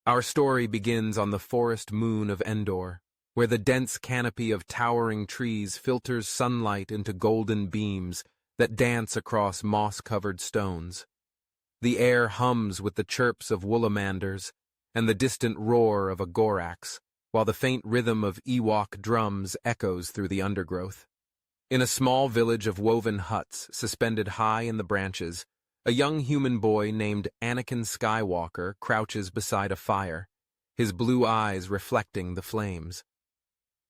Our story begins on the forest moon of Endor, where the dense canopy of towering trees filters sunlight into golden beams that dance across moss-covered stones. The air hums with the chirps of woolamanders and the distant roar of a gorax, while the faint rhythm of Ewok drums echoes through the undergrowth. In a small village of woven huts suspended high in the branches, a young human boy named Anakin Skywalker crouches beside a fire, his blue eyes reflecting the flames.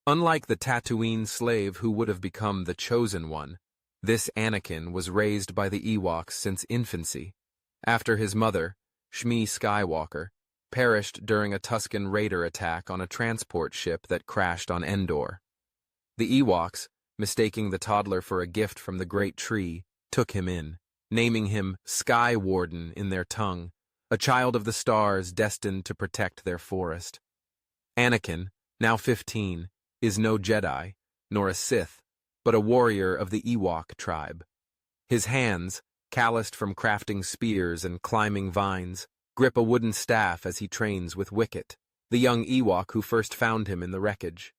Unlike the Tatooine slave who would have become the chosen one, this Anakin was raised by the Ewoks since infancy, after his mother, Shmi Skywalker, perished during a Tusken Raider attack on a transport ship that crashed on Endor. The Ewoks, mistaking the toddler for a gift from the Great Tree, took him in, naming him Sky Warden in their tongue, a child of the stars destined to protect their forest. Anakin, now 15, is no Jedi, nor a Sith, but a warrior of the Ewok tribe. His hands, calloused from crafting spears and climbing vines, grip a wooden staff as he trains with Wicket, the young Ewok who first found him in the wreckage.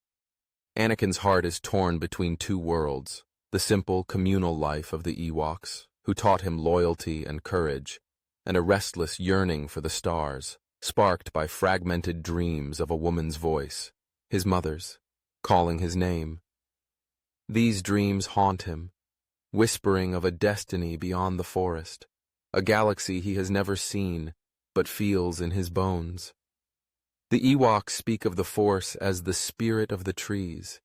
Anakin's heart is torn between two worlds, the simple communal life of the Ewoks, who taught him loyalty and courage, and a restless yearning for the stars, sparked by fragmented dreams of a woman's voice, his mother's, calling his name. These dreams haunt him, whispering of a destiny beyond the forest, a galaxy he has never seen, but feels in his bones. The Ewoks speak of the Force as the spirit of the trees,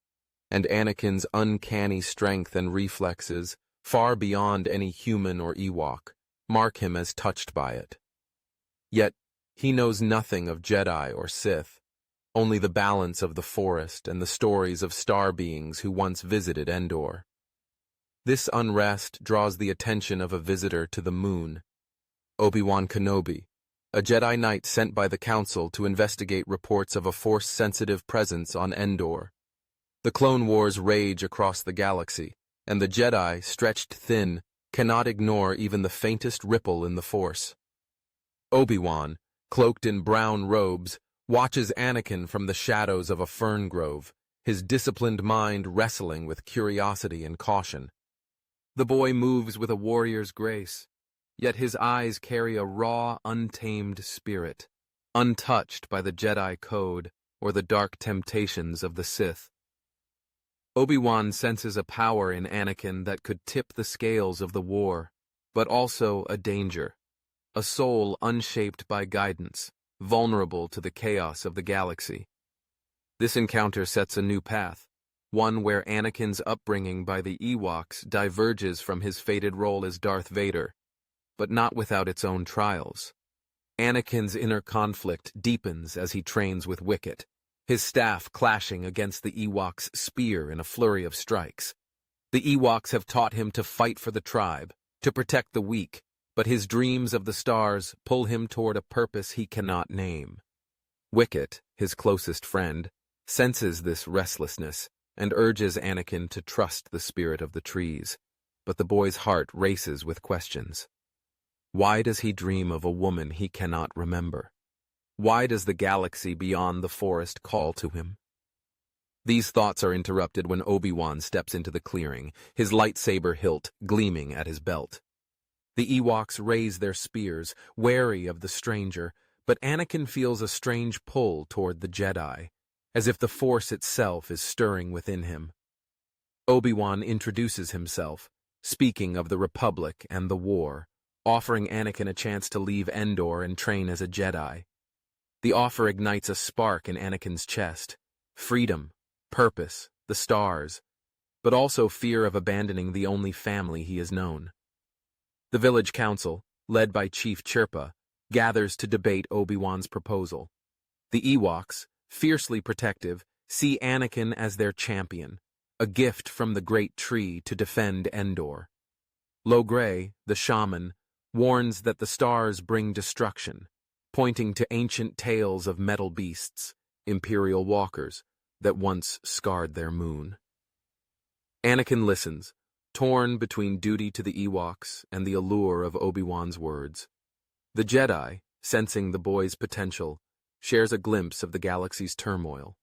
and Anakin's uncanny strength and reflexes, far beyond any human or Ewok, mark him as touched by it. Yet, he knows nothing of Jedi or Sith, only the balance of the forest and the stories of star beings who once visited Endor. This unrest draws the attention of a visitor to the moon, Obi-Wan Kenobi, a Jedi Knight sent by the Council to investigate reports of a Force-sensitive presence on Endor. The Clone Wars rage across the galaxy, and the Jedi, stretched thin, cannot ignore even the faintest ripple in the Force. Obi-Wan, cloaked in brown robes, watches Anakin from the shadows of a fern grove, his disciplined mind wrestling with curiosity and caution. The boy moves with a warrior's grace, yet his eyes carry a raw, untamed spirit, untouched by the Jedi code or the dark temptations of the Sith. Obi-Wan senses a power in Anakin that could tip the scales of the war, but also a danger, a soul unshaped by guidance, vulnerable to the chaos of the galaxy. This encounter sets a new path, one where Anakin's upbringing by the Ewoks diverges from his fated role as Darth Vader, but not without its own trials. Anakin's inner conflict deepens as he trains with Wicket, his staff clashing against the Ewok's spear in a flurry of strikes. The Ewoks have taught him to fight for the tribe, to protect the weak, but his dreams of the stars pull him toward a purpose he cannot name. Wicket, his closest friend, senses this restlessness and urges Anakin to trust the spirit of the trees, but the boy's heart races with questions. Why does he dream of a woman he cannot remember? Why does the galaxy beyond the forest call to him? These thoughts are interrupted when Obi-Wan steps into the clearing, his lightsaber hilt gleaming at his belt. The Ewoks raise their spears, wary of the stranger, but Anakin feels a strange pull toward the Jedi, as if the Force itself is stirring within him. Obi-Wan introduces himself, speaking of the Republic and the war, offering Anakin a chance to leave Endor and train as a Jedi. The offer ignites a spark in Anakin's chest: freedom, purpose, the stars, but also fear of abandoning the only family he has known. The village council, led by Chief Chirpa, gathers to debate Obi-Wan's proposal. The Ewoks, fiercely protective, see Anakin as their champion, a gift from the Great Tree to defend Endor. Logray, the shaman, warns that the stars bring destruction, pointing to ancient tales of metal beasts, imperial walkers, that once scarred their moon. Anakin listens, torn between duty to the Ewoks and the allure of Obi-Wan's words. The Jedi, sensing the boy's potential, shares a glimpse of the galaxy's turmoil.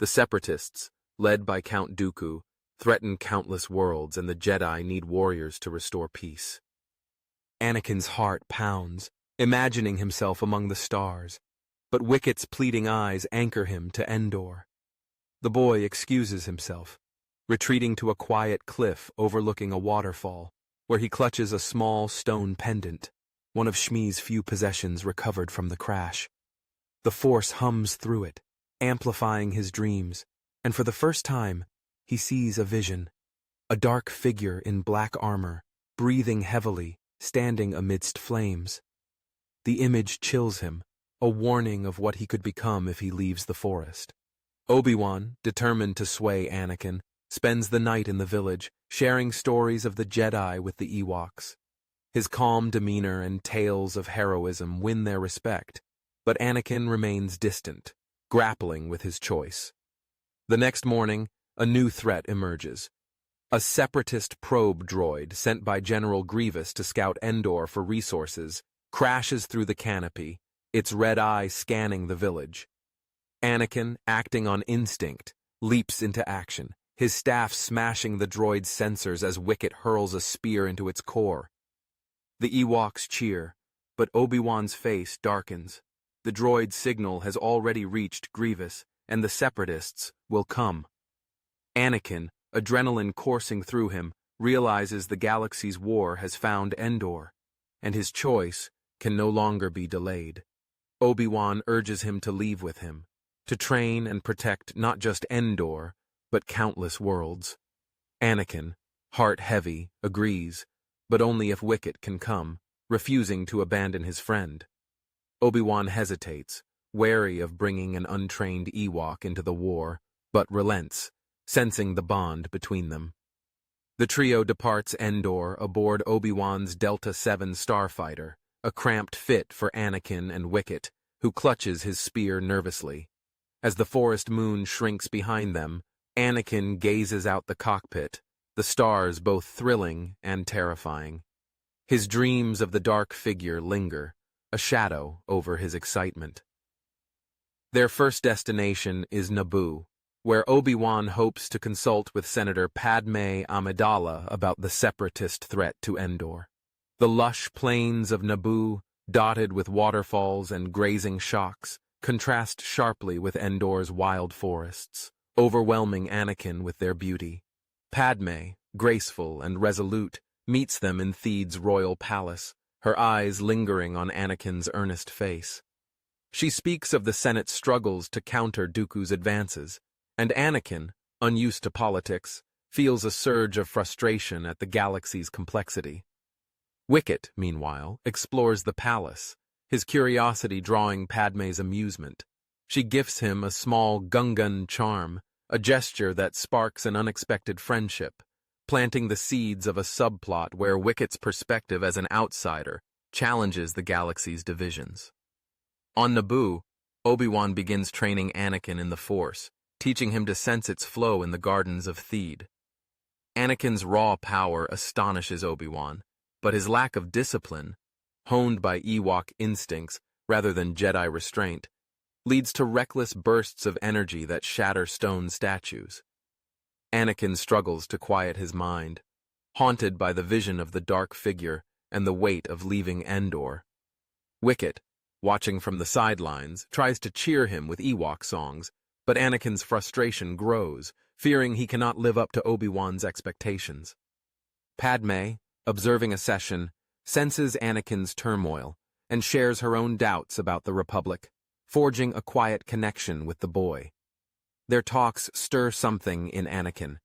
The Separatists, led by Count Dooku, threaten countless worlds, and the Jedi need warriors to restore peace. Anakin's heart pounds, imagining himself among the stars, but Wicket's pleading eyes anchor him to Endor. The boy excuses himself, retreating to a quiet cliff overlooking a waterfall, where he clutches a small stone pendant, one of Shmi's few possessions recovered from the crash. The Force hums through it, amplifying his dreams, and for the first time, he sees a vision. A dark figure in black armor, breathing heavily, standing amidst flames. The image chills him, a warning of what he could become if he leaves the forest. Obi-Wan, determined to sway Anakin, spends the night in the village, sharing stories of the Jedi with the Ewoks. His calm demeanor and tales of heroism win their respect, but Anakin remains distant, grappling with his choice. The next morning, a new threat emerges. A separatist probe droid sent by General Grievous to scout Endor for resources crashes through the canopy, its red eye scanning the village. Anakin, acting on instinct, leaps into action, his staff smashing the droid's sensors as Wicket hurls a spear into its core. The Ewoks cheer, but Obi-Wan's face darkens. The droid's signal has already reached Grievous, and the Separatists will come. Anakin, adrenaline coursing through him, realizes the galaxy's war has found Endor, and his choice can no longer be delayed. Obi-Wan urges him to leave with him, to train and protect not just Endor, but countless worlds. Anakin, heart heavy, agrees, but only if Wicket can come, refusing to abandon his friend. Obi-Wan hesitates, wary of bringing an untrained Ewok into the war, but relents, sensing the bond between them. The trio departs Endor aboard Obi-Wan's Delta-7 starfighter, a cramped fit for Anakin and Wicket, who clutches his spear nervously. As the forest moon shrinks behind them, Anakin gazes out the cockpit, the stars both thrilling and terrifying. His dreams of the dark figure linger, a shadow over his excitement. Their first destination is Naboo, where Obi-Wan hopes to consult with Senator Padme Amidala about the separatist threat to Endor. The lush plains of Naboo, dotted with waterfalls and grazing shocks, contrast sharply with Endor's wild forests, overwhelming Anakin with their beauty. Padme, graceful and resolute, meets them in Theed's royal palace, her eyes lingering on Anakin's earnest face. She speaks of the Senate's struggles to counter Dooku's advances, and Anakin, unused to politics, feels a surge of frustration at the galaxy's complexity. Wicket, meanwhile, explores the palace, his curiosity drawing Padme's amusement. She gifts him a small Gungan charm, a gesture that sparks an unexpected friendship, planting the seeds of a subplot where Wicket's perspective as an outsider challenges the galaxy's divisions. On Naboo, Obi-Wan begins training Anakin in the Force, teaching him to sense its flow in the gardens of Theed. Anakin's raw power astonishes Obi-Wan, but his lack of discipline, honed by Ewok instincts rather than Jedi restraint, leads to reckless bursts of energy that shatter stone statues. Anakin struggles to quiet his mind, haunted by the vision of the dark figure and the weight of leaving Endor. Wicket, watching from the sidelines, tries to cheer him with Ewok songs, but Anakin's frustration grows, fearing he cannot live up to Obi-Wan's expectations. Padme, observing a session, senses Anakin's turmoil and shares her own doubts about the Republic, forging a quiet connection with the boy. Their talks stir something in Anakin,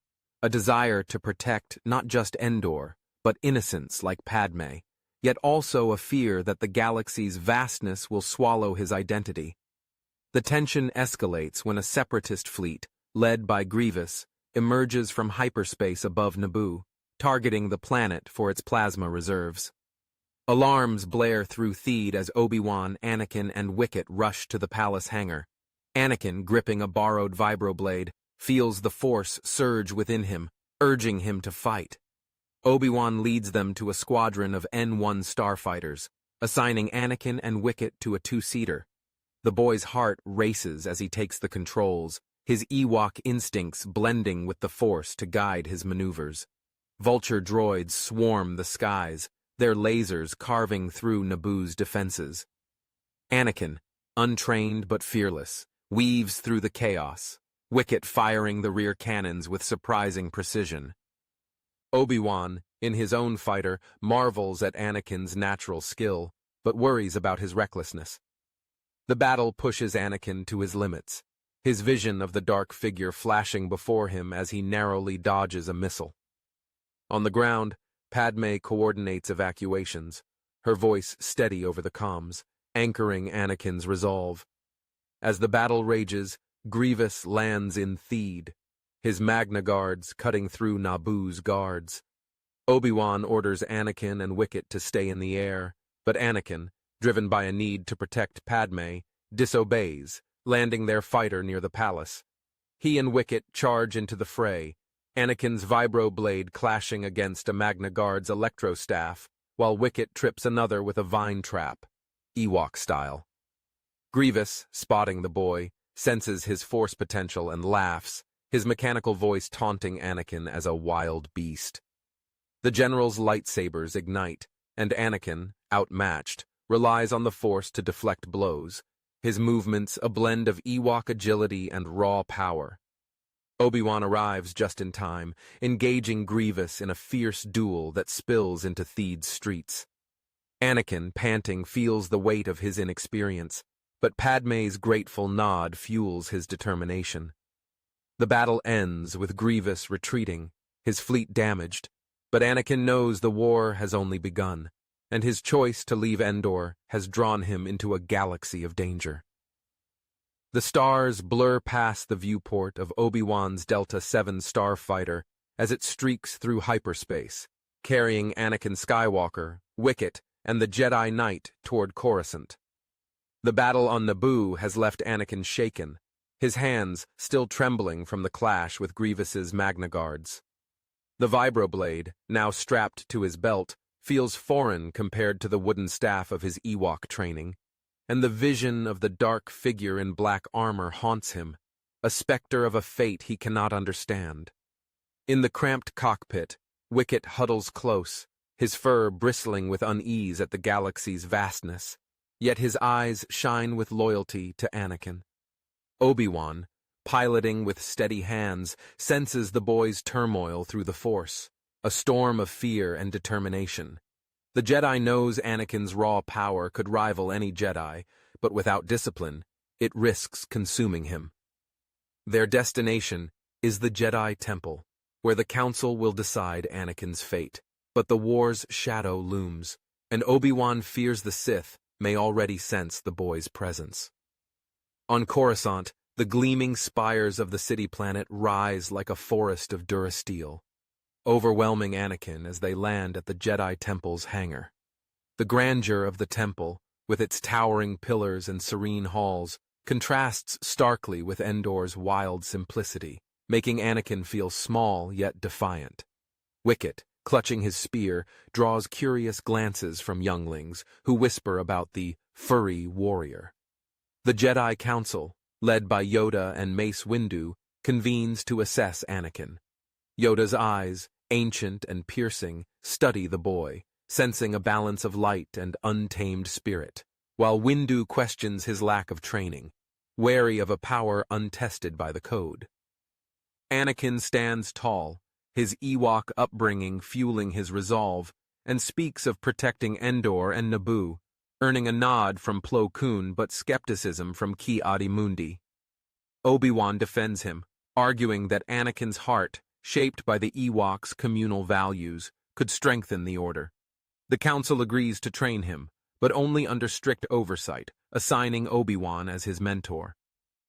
a desire to protect not just Endor, but innocence like Padme, yet also a fear that the galaxy's vastness will swallow his identity. The tension escalates when a separatist fleet, led by Grievous, emerges from hyperspace above Naboo, targeting the planet for its plasma reserves. Alarms blare through Theed as Obi-Wan, Anakin, and Wicket rush to the palace hangar. Anakin, gripping a borrowed vibroblade, feels the Force surge within him, urging him to fight. Obi-Wan leads them to a squadron of N-1 starfighters, assigning Anakin and Wicket to a two-seater. The boy's heart races as he takes the controls, his Ewok instincts blending with the Force to guide his maneuvers. Vulture droids swarm the skies, their lasers carving through Naboo's defenses. Anakin, untrained but fearless, weaves through the chaos, Wicket firing the rear cannons with surprising precision. Obi-Wan, in his own fighter, marvels at Anakin's natural skill, but worries about his recklessness. The battle pushes Anakin to his limits, his vision of the dark figure flashing before him as he narrowly dodges a missile. On the ground, Padme coordinates evacuations, her voice steady over the comms, anchoring Anakin's resolve. As the battle rages, Grievous lands in Theed, his Magna Guards cutting through Naboo's guards. Obi-Wan orders Anakin and Wicket to stay in the air, but Anakin, driven by a need to protect Padme, disobeys, landing their fighter near the palace. He and Wicket charge into the fray, Anakin's vibro-blade clashing against a Magna Guard's electro-staff, while Wicket trips another with a vine trap, Ewok style. Grievous, spotting the boy, senses his Force potential and laughs, his mechanical voice taunting Anakin as a wild beast. The general's lightsabers ignite, and Anakin, outmatched, relies on the Force to deflect blows, his movements a blend of Ewok agility and raw power. Obi-Wan arrives just in time, engaging Grievous in a fierce duel that spills into Theed's streets. Anakin, panting, feels the weight of his inexperience, but Padme's grateful nod fuels his determination. The battle ends with Grievous retreating, his fleet damaged, but Anakin knows the war has only begun, and his choice to leave Endor has drawn him into a galaxy of danger. The stars blur past the viewport of Obi-Wan's Delta 7 starfighter as it streaks through hyperspace, carrying Anakin Skywalker, Wicket, and the Jedi Knight toward Coruscant. The battle on Naboo has left Anakin shaken, his hands still trembling from the clash with Grievous's Magna Guards. The vibroblade, now strapped to his belt, feels foreign compared to the wooden staff of his Ewok training, and the vision of the dark figure in black armor haunts him, a specter of a fate he cannot understand. In the cramped cockpit, Wicket huddles close, his fur bristling with unease at the galaxy's vastness, yet his eyes shine with loyalty to Anakin. Obi-Wan, piloting with steady hands, senses the boy's turmoil through the Force, a storm of fear and determination. The Jedi knows Anakin's raw power could rival any Jedi, but without discipline, it risks consuming him. Their destination is the Jedi Temple, where the Council will decide Anakin's fate. But the war's shadow looms, and Obi-Wan fears the Sith may already sense the boy's presence. On Coruscant, the gleaming spires of the city-planet rise like a forest of durasteel, overwhelming Anakin as they land at the Jedi Temple's hangar. The grandeur of the temple, with its towering pillars and serene halls, contrasts starkly with Endor's wild simplicity, making Anakin feel small yet defiant. Wicket, clutching his spear, draws curious glances from younglings who whisper about the furry warrior. The Jedi Council, led by Yoda and Mace Windu, convenes to assess Anakin. Yoda's eyes, ancient and piercing, study the boy, sensing a balance of light and untamed spirit, while Windu questions his lack of training, wary of a power untested by the code. Anakin stands tall, his Ewok upbringing fueling his resolve, and speaks of protecting Endor and Naboo, earning a nod from Plo Koon but skepticism from Ki-Adi-Mundi. Obi-Wan defends him, arguing that Anakin's heart, shaped by the Ewoks' communal values, could strengthen the Order. The Council agrees to train him, but only under strict oversight, assigning Obi-Wan as his mentor.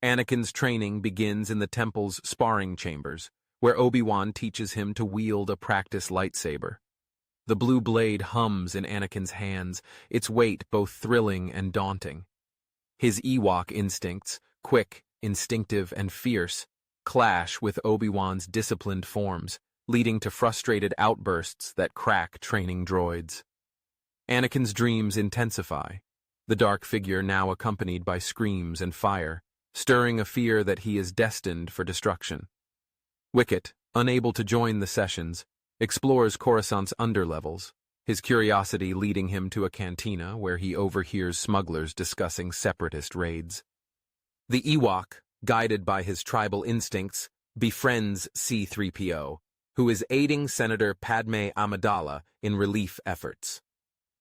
Anakin's training begins in the Temple's sparring chambers, where Obi-Wan teaches him to wield a practice lightsaber. The blue blade hums in Anakin's hands, its weight both thrilling and daunting. His Ewok instincts, quick, instinctive, and fierce, clash with Obi-Wan's disciplined forms, leading to frustrated outbursts that crack training droids. Anakin's dreams intensify. the dark figure now accompanied by screams and fire, stirring a fear that he is destined for destruction. Wicket, unable to join the sessions, explores Coruscant's underlevels, his curiosity leading him to a cantina where he overhears smugglers discussing separatist raids. The Ewok, guided by his tribal instincts, befriends C-3PO, who is aiding Senator Padme Amidala in relief efforts.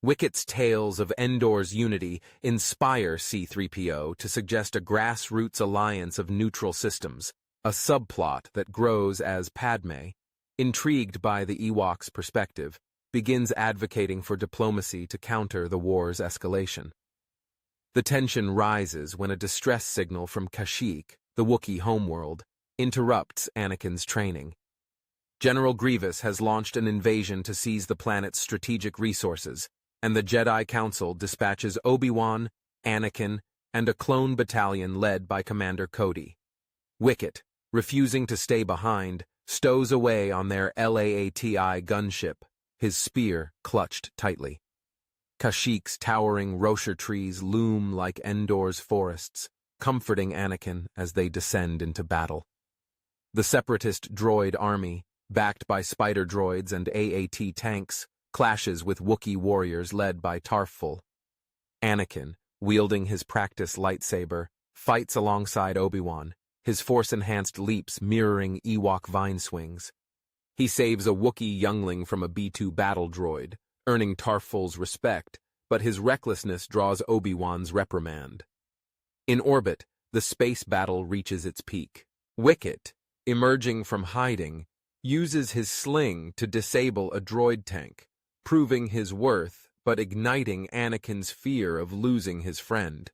Wicket's tales of Endor's unity inspire C-3PO to suggest a grassroots alliance of neutral systems, a subplot that grows as Padme, intrigued by the Ewok's perspective, begins advocating for diplomacy to counter the war's escalation. The tension rises when a distress signal from Kashyyyk, the Wookiee homeworld, interrupts Anakin's training. General Grievous has launched an invasion to seize the planet's strategic resources, and the Jedi Council dispatches Obi-Wan, Anakin, and a clone battalion led by Commander Cody. Wicket, refusing to stay behind, stows away on their LAATI gunship, his spear clutched tightly. Kashyyyk's towering rocher trees loom like Endor's forests, comforting Anakin as they descend into battle. The separatist droid army, backed by spider droids and AAT tanks, clashes with Wookiee warriors led by Tarfful. Anakin, wielding his practice lightsaber, fights alongside Obi-Wan, his force-enhanced leaps mirroring Ewok vine swings. He saves a Wookiee youngling from a B-2 battle droid, earning Tarfful's respect, but his recklessness draws Obi-Wan's reprimand. In orbit, the space battle reaches its peak. Wicket, emerging from hiding, uses his sling to disable a droid tank, proving his worth but igniting Anakin's fear of losing his friend.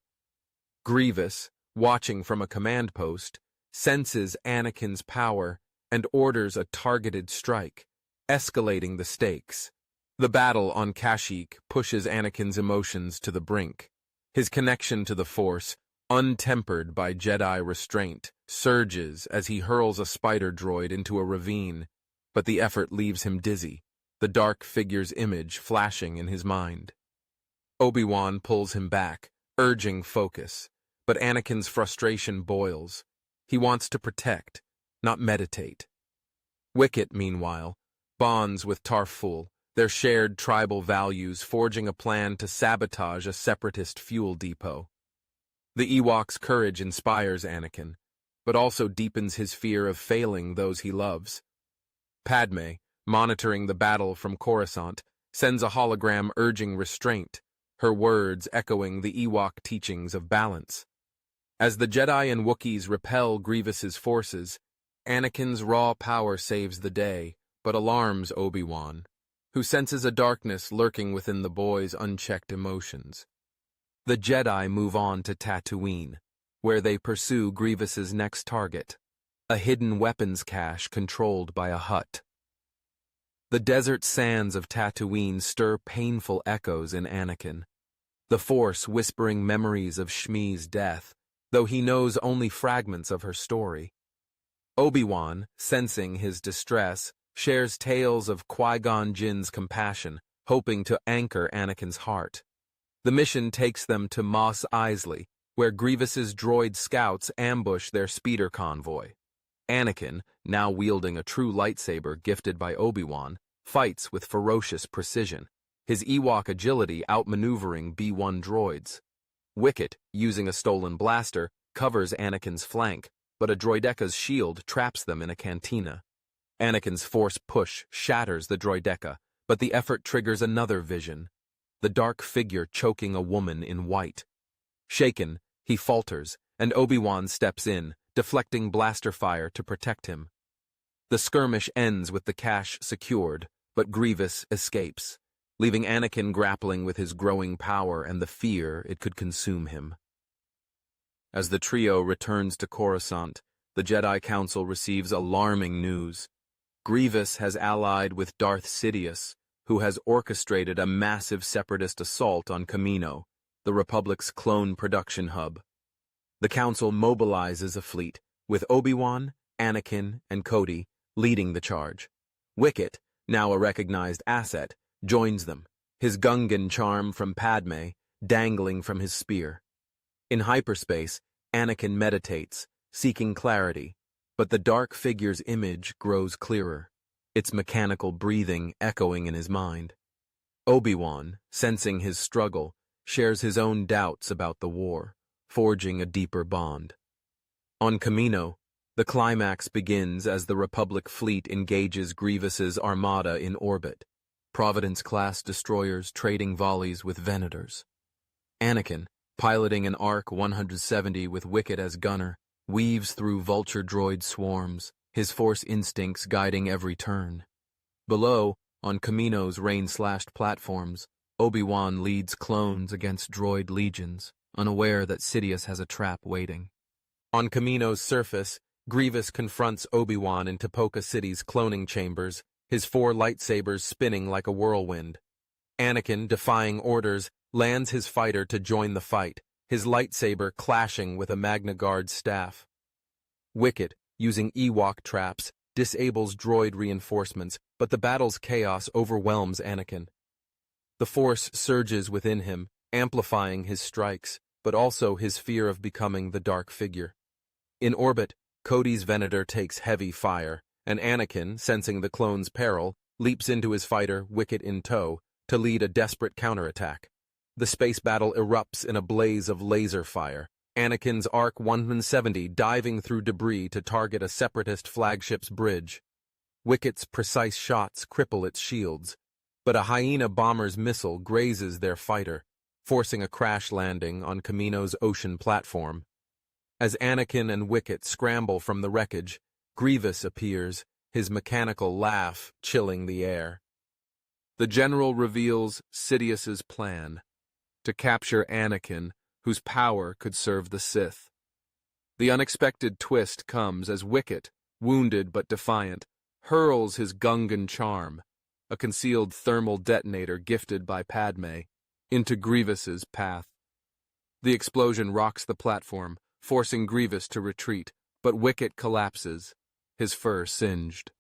Grievous, watching from a command post, senses Anakin's power and orders a targeted strike, escalating the stakes. The battle on Kashyyyk pushes Anakin's emotions to the brink. His connection to the Force, untempered by Jedi restraint, surges as he hurls a spider droid into a ravine, but the effort leaves him dizzy, the dark figure's image flashing in his mind. Obi-Wan pulls him back, urging focus, but Anakin's frustration boils. He wants to protect, not meditate. Wicket, meanwhile, bonds with Tarfful, their shared tribal values forging a plan to sabotage a separatist fuel depot. The Ewok's courage inspires Anakin, but also deepens his fear of failing those he loves. Padme, monitoring the battle from Coruscant, sends a hologram urging restraint, her words echoing the Ewok teachings of balance. As the Jedi and Wookiees repel Grievous's forces, Anakin's raw power saves the day, but alarms Obi-Wan, who senses a darkness lurking within the boy's unchecked emotions. The Jedi move on to Tatooine, where they pursue Grievous's next target, a hidden weapons cache controlled by a Hutt. The desert sands of Tatooine stir painful echoes in Anakin, the Force whispering memories of Shmi's death, though he knows only fragments of her story. Obi-Wan, sensing his distress, shares tales of Qui-Gon Jinn's compassion, hoping to anchor Anakin's heart. The mission takes them to Mos Eisley, where Grievous's droid scouts ambush their speeder convoy. Anakin, now wielding a true lightsaber gifted by Obi-Wan, fights with ferocious precision, his Ewok agility outmaneuvering B-1 droids. Wicket, using a stolen blaster, covers Anakin's flank, but a droideca's shield traps them in a cantina. Anakin's force push shatters the droideca, but the effort triggers another vision, the dark figure choking a woman in white. Shaken, he falters, and Obi-Wan steps in, deflecting blaster fire to protect him. The skirmish ends with the cache secured, but Grievous escapes, leaving Anakin grappling with his growing power and the fear it could consume him. As the trio returns to Coruscant, the Jedi Council receives alarming news. Grievous has allied with Darth Sidious, who has orchestrated a massive separatist assault on Kamino, the Republic's clone production hub. The Council mobilizes a fleet, with Obi-Wan, Anakin, and Cody leading the charge. Wicket, now a recognized asset, joins them, his Gungan charm from Padme, dangling from his spear. In hyperspace, Anakin meditates, seeking clarity, but the dark figure's image grows clearer, its mechanical breathing echoing in his mind. Obi-Wan, sensing his struggle, shares his own doubts about the war, forging a deeper bond. On Kamino, the climax begins as the Republic fleet engages Grievous's armada in orbit, Providence-class destroyers trading volleys with Venators. Anakin, piloting an ARC 170 with Wicket as gunner, weaves through vulture droid swarms, his force instincts guiding every turn. Below, on Kamino's rain-slashed platforms, Obi-Wan leads clones against droid legions, unaware that Sidious has a trap waiting. On Kamino's surface, Grievous confronts Obi-Wan in Tipoca City's cloning chambers, his 4 lightsabers spinning like a whirlwind. Anakin, defying orders, lands his fighter to join the fight, his lightsaber clashing with a Magna Guard staff. Wicket, using Ewok traps, disables droid reinforcements, but the battle's chaos overwhelms Anakin. The Force surges within him, amplifying his strikes, but also his fear of becoming the dark figure. In orbit, Cody's Venator takes heavy fire, and Anakin, sensing the clone's peril, leaps into his fighter, Wicket in tow, to lead a desperate counterattack. The space battle erupts in a blaze of laser fire, Anakin's ARC 170 diving through debris to target a Separatist flagship's bridge. Wicket's precise shots cripple its shields, but a Hyena bomber's missile grazes their fighter, forcing a crash landing on Kamino's ocean platform. As Anakin and Wicket scramble from the wreckage, Grievous appears, his mechanical laugh chilling the air. The general reveals Sidious's plan: to capture Anakin, whose power could serve the Sith. The unexpected twist comes as Wicket, wounded but defiant, hurls his Gungan charm, a concealed thermal detonator gifted by Padme, into Grievous's path. The explosion rocks the platform, forcing Grievous to retreat, but Wicket collapses, his fur singed.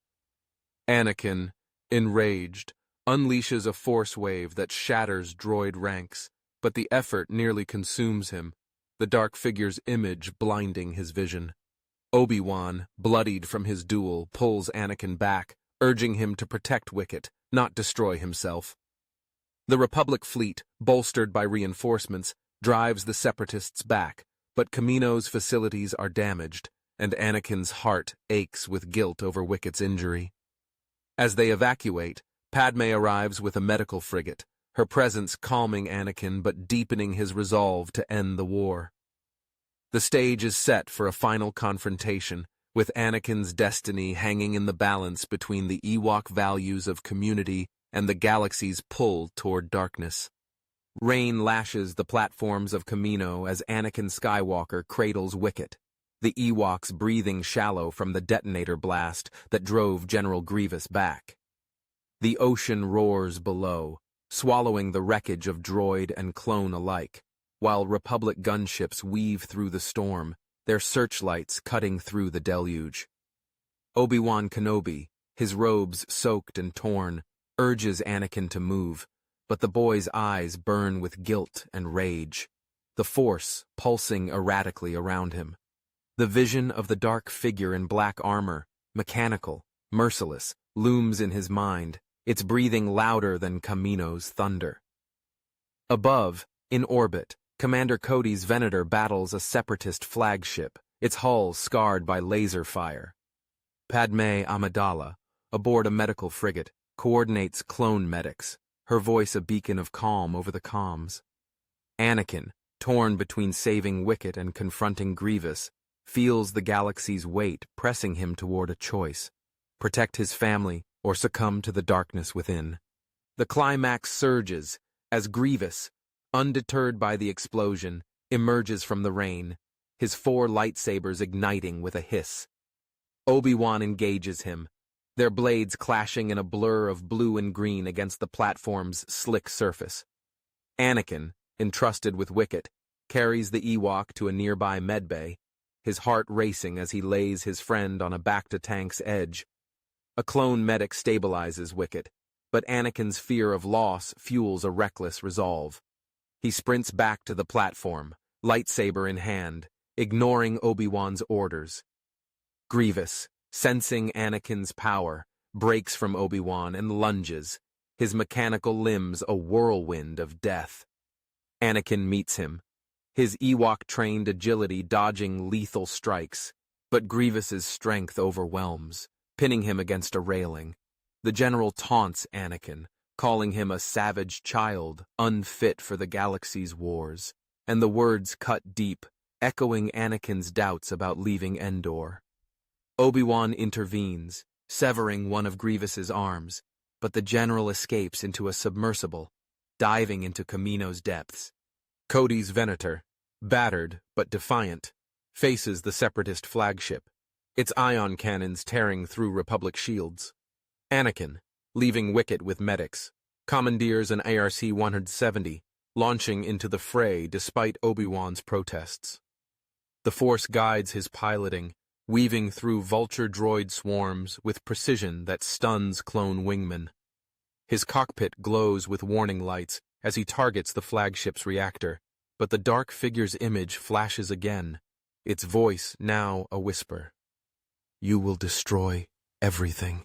Anakin, enraged, unleashes a force wave that shatters droid ranks, but the effort nearly consumes him, the dark figure's image blinding his vision. Obi-Wan, bloodied from his duel, pulls Anakin back, urging him to protect Wicket, not destroy himself. The Republic fleet, bolstered by reinforcements, drives the Separatists back, but Kamino's facilities are damaged, and Anakin's heart aches with guilt over Wicket's injury. As they evacuate, Padme arrives with a medical frigate, her presence calming Anakin but deepening his resolve to end the war. The stage is set for a final confrontation, with Anakin's destiny hanging in the balance between the Ewok values of community and the galaxy's pull toward darkness. Rain lashes the platforms of Kamino as Anakin Skywalker cradles Wicket, the Ewoks breathing shallow from the detonator blast that drove General Grievous back. The ocean roars below, swallowing the wreckage of droid and clone alike, while Republic gunships weave through the storm, their searchlights cutting through the deluge. Obi-Wan Kenobi, his robes soaked and torn, urges Anakin to move, but the boy's eyes burn with guilt and rage, the Force pulsing erratically around him. The vision of the dark figure in black armor, mechanical, merciless, looms in his mind, its breathing louder than Kamino's thunder. Above, in orbit, Commander Cody's Venator battles a Separatist flagship, its hull scarred by laser fire. Padme Amidala, aboard a medical frigate, coordinates clone medics, her voice a beacon of calm over the comms. Anakin, torn between saving Wicket and confronting Grievous, feels the galaxy's weight pressing him toward a choice: protect his family or succumb to the darkness within. The climax surges as Grievous, undeterred by the explosion, emerges from the rain, his 4 lightsabers igniting with a hiss. Obi-Wan engages him, their blades clashing in a blur of blue and green against the platform's slick surface. Anakin, entrusted with Wicket, carries the Ewok to a nearby medbay, his heart racing as he lays his friend on a back-to-tank's edge. A clone medic stabilizes Wicket, but Anakin's fear of loss fuels a reckless resolve. He sprints back to the platform, lightsaber in hand, ignoring Obi-Wan's orders. Grievous, sensing Anakin's power, breaks from Obi-Wan and lunges, his mechanical limbs a whirlwind of death. Anakin meets him, his Ewok-trained agility dodging lethal strikes, but Grievous's strength overwhelms, pinning him against a railing. The general taunts Anakin, calling him a savage child, unfit for the galaxy's wars, and the words cut deep, echoing Anakin's doubts about leaving Endor. Obi-Wan intervenes, severing one of Grievous's arms, but the general escapes into a submersible, diving into Kamino's depths. Cody's Venator, battered but defiant, faces the Separatist flagship, its ion cannons tearing through Republic shields. Anakin, leaving Wicket with medics, commandeers an ARC-170, launching into the fray despite Obi-Wan's protests. The Force guides his piloting, weaving through vulture droid swarms with precision that stuns clone wingmen. His cockpit glows with warning lights as he targets the flagship's reactor, but the dark figure's image flashes again, its voice now a whisper. "You will destroy everything."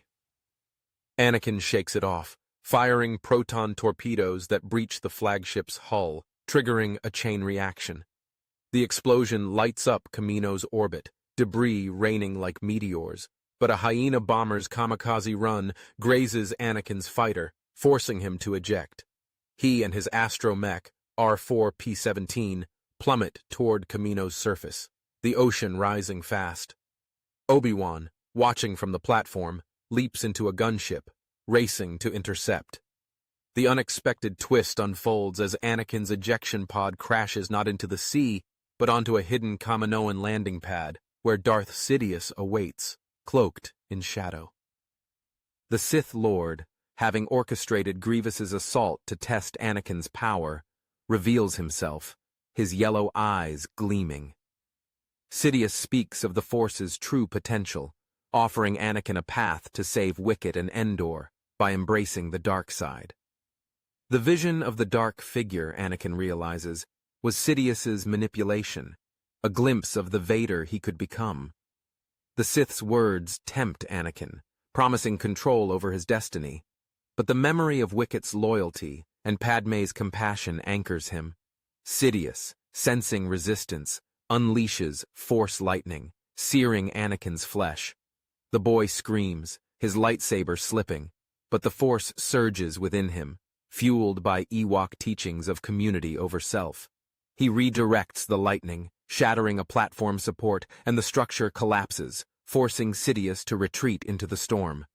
Anakin shakes it off, firing proton torpedoes that breach the flagship's hull, triggering a chain reaction. The explosion lights up Kamino's orbit, debris raining like meteors, but a hyena bomber's kamikaze run grazes Anakin's fighter, forcing him to eject. He and his astromech, R4-P17, plummet toward Kamino's surface, the ocean rising fast. Obi-Wan, watching from the platform, leaps into a gunship, racing to intercept. The unexpected twist unfolds as Anakin's ejection pod crashes not into the sea, but onto a hidden Kaminoan landing pad, where Darth Sidious awaits, cloaked in shadow. The Sith Lord, having orchestrated Grievous's assault to test Anakin's power, reveals himself, his yellow eyes gleaming. Sidious speaks of the Force's true potential, offering Anakin a path to save Wicket and Endor by embracing the dark side. The vision of the dark figure, Anakin realizes, was Sidious's manipulation, a glimpse of the Vader he could become. The Sith's words tempt Anakin, promising control over his destiny, but the memory of Wicket's loyalty and Padmé's compassion anchors him. Sidious, sensing resistance, unleashes Force lightning, searing Anakin's flesh. The boy screams, his lightsaber slipping, but the Force surges within him, fueled by Ewok teachings of community over self. He redirects the lightning, shattering a platform support, and the structure collapses, forcing Sidious to retreat into the storm.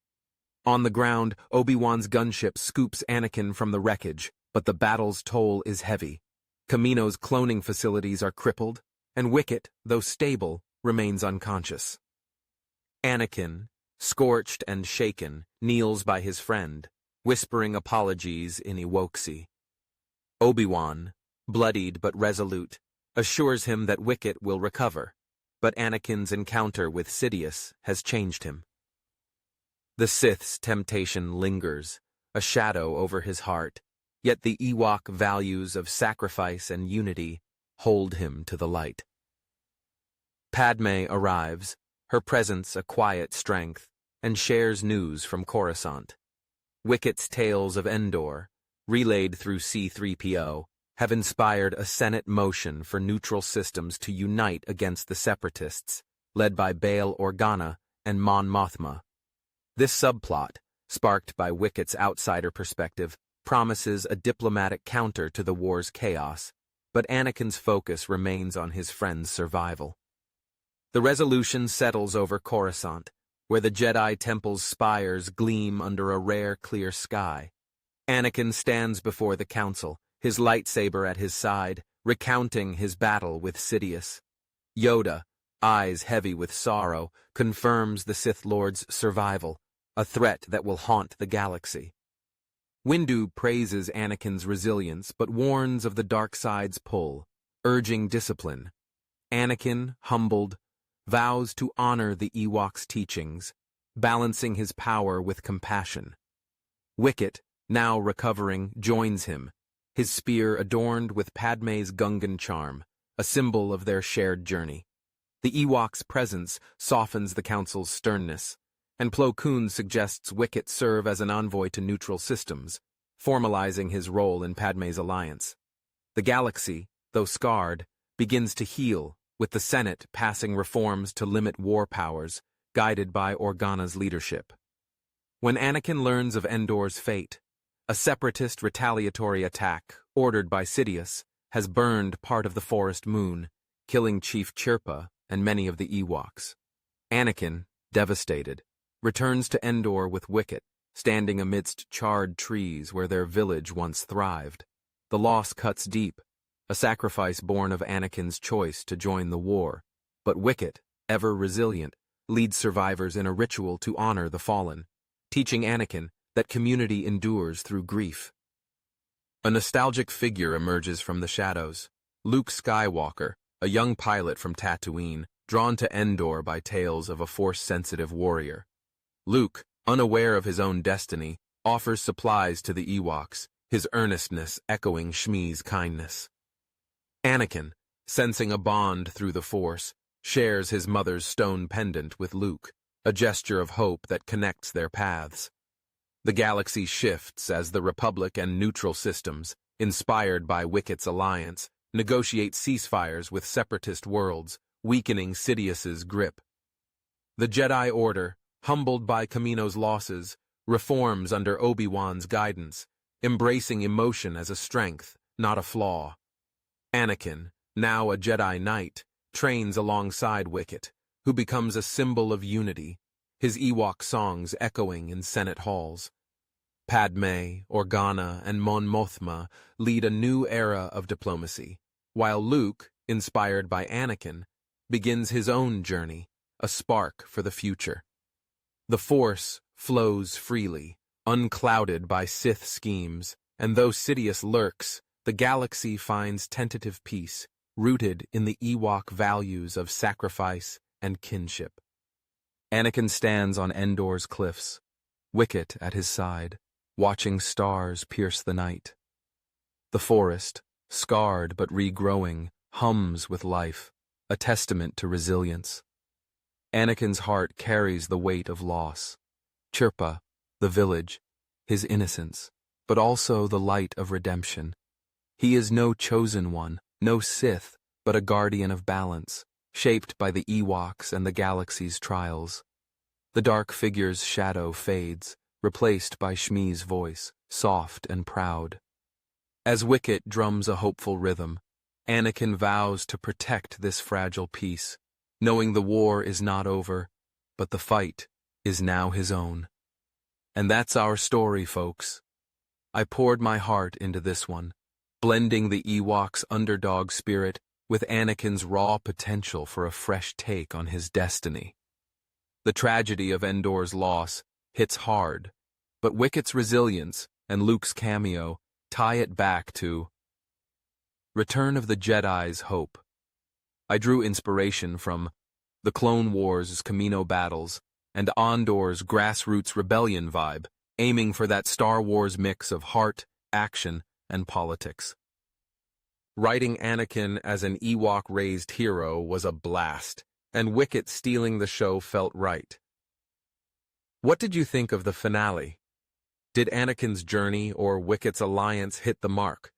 On the ground, Obi-Wan's gunship scoops Anakin from the wreckage, but the battle's toll is heavy. Kamino's cloning facilities are crippled, and Wicket, though stable, remains unconscious. Anakin, scorched and shaken, kneels by his friend, whispering apologies in Ewoksy. Obi-Wan, bloodied but resolute, assures him that Wicket will recover, but Anakin's encounter with Sidious has changed him. The Sith's temptation lingers, a shadow over his heart, yet the Ewok values of sacrifice and unity hold him to the light. Padmé arrives, her presence a quiet strength, and shares news from Coruscant. Wicket's tales of Endor, relayed through C-3PO, have inspired a Senate motion for neutral systems to unite against the Separatists, led by Bail Organa and Mon Mothma. This subplot, sparked by Wicket's outsider perspective, promises a diplomatic counter to the war's chaos, but Anakin's focus remains on his friend's survival. The resolution settles over Coruscant, where the Jedi Temple's spires gleam under a rare clear sky. Anakin stands before the council, his lightsaber at his side, recounting his battle with Sidious. Yoda, eyes heavy with sorrow, confirms the Sith Lord's survival, a threat that will haunt the galaxy. Windu praises Anakin's resilience but warns of the dark side's pull, urging discipline. Anakin, humbled, vows to honor the Ewok's teachings, balancing his power with compassion. Wicket, now recovering, joins him, his spear adorned with Padmé's Gungan charm, a symbol of their shared journey. The Ewok's presence softens the Council's sternness, and Plo Koon suggests Wicket serve as an envoy to neutral systems, formalizing his role in Padmé's alliance. The galaxy, though scarred, begins to heal, with the Senate passing reforms to limit war powers, guided by Organa's leadership. When Anakin learns of Endor's fate, a separatist retaliatory attack, ordered by Sidious, has burned part of the forest moon, killing Chief Chirpa and many of the Ewoks. Anakin, devastated, returns to Endor with Wicket, standing amidst charred trees where their village once thrived. The loss cuts deep, a sacrifice born of Anakin's choice to join the war, but Wicket, ever resilient, leads survivors in a ritual to honor the fallen, teaching Anakin that community endures through grief. A nostalgic figure emerges from the shadows, Luke Skywalker, a young pilot from Tatooine, drawn to Endor by tales of a Force-sensitive warrior. Luke, unaware of his own destiny, offers supplies to the Ewoks, his earnestness echoing Shmi's kindness. Anakin, sensing a bond through the Force, shares his mother's stone pendant with Luke, a gesture of hope that connects their paths. The galaxy shifts as the Republic and neutral systems, inspired by Wicket's alliance, negotiate ceasefires with separatist worlds, weakening Sidious's grip. The Jedi Order, humbled by Kamino's losses, reforms under Obi-Wan's guidance, embracing emotion as a strength, not a flaw. Anakin, now a Jedi Knight, trains alongside Wicket, who becomes a symbol of unity, his Ewok songs echoing in Senate halls. Padmé, Organa, and Mon Mothma lead a new era of diplomacy, while Luke, inspired by Anakin, begins his own journey, a spark for the future. The Force flows freely, unclouded by Sith schemes, and though Sidious lurks, the galaxy finds tentative peace, rooted in the Ewok values of sacrifice and kinship. Anakin stands on Endor's cliffs, Wicket at his side, watching stars pierce the night. The forest, scarred but regrowing, hums with life, a testament to resilience. Anakin's heart carries the weight of loss. Chirpa, the village, his innocence, but also the light of redemption. He is no chosen one, no Sith, but a guardian of balance, shaped by the Ewoks and the galaxy's trials. The dark figure's shadow fades, replaced by Shmi's voice, soft and proud. As Wicket drums a hopeful rhythm, Anakin vows to protect this fragile peace, knowing the war is not over, but the fight is now his own. And that's our story, folks. I poured my heart into this one, blending the Ewok's underdog spirit with Anakin's raw potential for a fresh take on his destiny. The tragedy of Endor's loss hits hard, but Wicket's resilience and Luke's cameo tie it back to Return of the Jedi's hope. I drew inspiration from the Clone Wars' Kamino battles and Endor's grassroots rebellion vibe, aiming for that Star Wars mix of heart, action, and politics. Writing Anakin as an Ewok-raised hero was a blast, and Wicket stealing the show felt right. What did you think of the finale? Did Anakin's journey or Wicket's alliance hit the mark?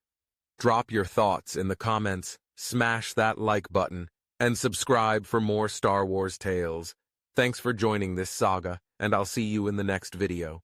Drop your thoughts in the comments, smash that like button, and subscribe for more Star Wars tales. Thanks for joining this saga, and I'll see you in the next video.